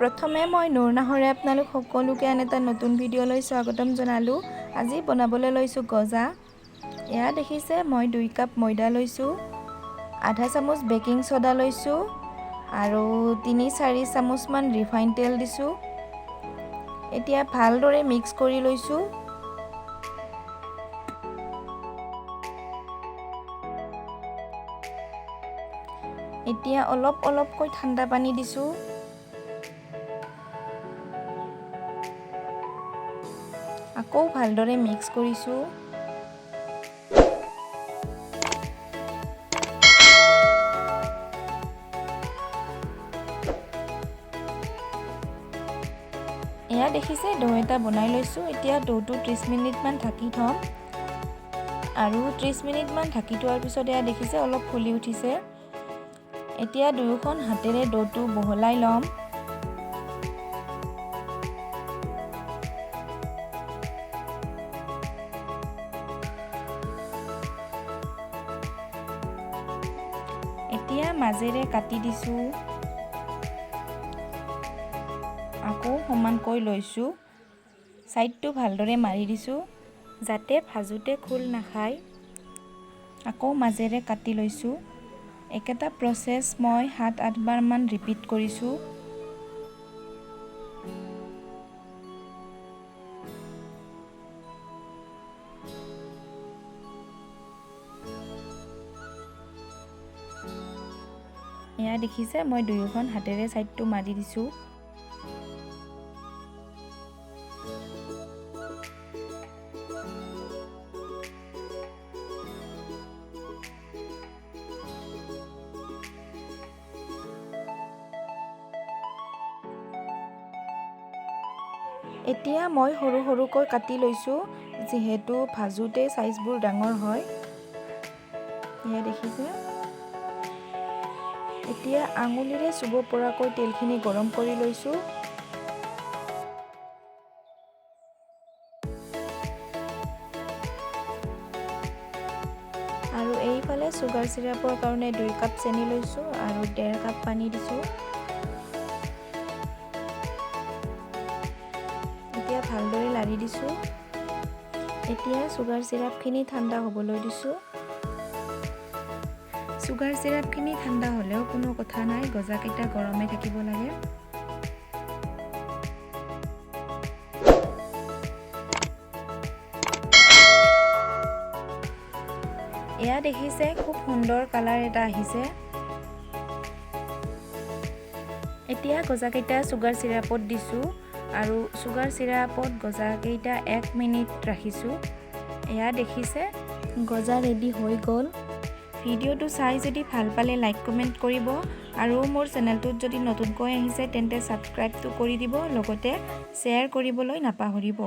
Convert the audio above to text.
প্ৰথমে মই নুৰ নাহৰে আপোনালোক সকলোকে আন এটা নতুন ভিডিঅ'লৈ স্বাগতম জনালোঁ। আজি বনাবলৈ লৈছোঁ গজা। এয়া দেখিছে মই 2 কাপ ময়দা লৈছোঁ, আধা চামুচ বেকিং সোডা লৈছোঁ আৰু 3-4 চামুচমান ৰিফাইন তেল দিছোঁ। এতিয়া ভালদৰে মিক্স কৰি লৈছোঁ। এতিয়া অলপকৈ ঠাণ্ডা পানী দিছোঁ। আকৌ ভালদৰে মিক্স কৰিছোঁ। এয়া দেখিছে ডো এটা বনাই লৈছোঁ। এতিয়া ডোটো 30 মিনিটমান ঢাকি থ'ম আৰু 30 মিনিটমান ঢাকি থোৱাৰ পিছত এয়া দেখিছে অলপ ফুলি উঠিছে। এতিয়া দুয়োখন হাতেৰে ডোটো বহলাই ল'ম। এতিয়া মাজেৰে কাটি দিছোঁ, আকৌ সমানকৈ লৈছোঁ, ছাইডটো ভালদৰে মাৰি দিছোঁ যাতে ভাজোতে খোল নাখায়। আকৌ মাজেৰে কাটি লৈছোঁ। একেটা প্ৰচেছ মই 7-8 বাৰমান ৰিপিট কৰিছোঁ। এয়া দেখিছে মই দুয়োখন হাতেৰে ছাইডটো মাৰি দিছোঁ। এতিয়া মই সৰুকৈ কাটি লৈছোঁ যিহেতু ভাজোতে সাইজবোৰ ডাঙৰ হয়। এয়া দেখিছে। এতিয়া আঙুলিৰে চুব পৰাকৈ তেলখিনি গৰম কৰি লৈছোঁ। আৰু এইফালে চুগাৰ চিৰাপৰ কাৰণে 2 কাপ চেনি লৈছোঁ আৰু 1.5 কাপ পানী দিছোঁ। এতিয়া ভালদৰে লাৰি দিছোঁ। এতিয়া চুগাৰ চিৰাপখিনি ঠাণ্ডা হ'বলৈ দিছোঁ। চুগাৰ চিৰাপখিনি ঠাণ্ডা হ'লেও কোনো কথা নাই, গজাকেইটা গৰমে থাকিব লাগে। এয়া দেখিছে খুব সুন্দৰ কালাৰ এটা আহিছে। এতিয়া গজাকেইটা চুগাৰ চিৰাপত দিছোঁ আৰু চুগাৰ চিৰাপত গজাকেইটা 1 মিনিট ৰাখিছোঁ। এয়া দেখিছে গজা ৰেডি হৈ গ'ল। ভিডিঅ'টো চাই যদি ভাল পালে লাইক কমেণ্ট কৰিব আৰু মোৰ চেনেলটোত যদি নতুনকৈ আহিছে তেন্তে ছাবস্ক্ৰাইবটো কৰি দিব, লগতে শ্বেয়াৰ কৰিবলৈ নাপাহৰিব।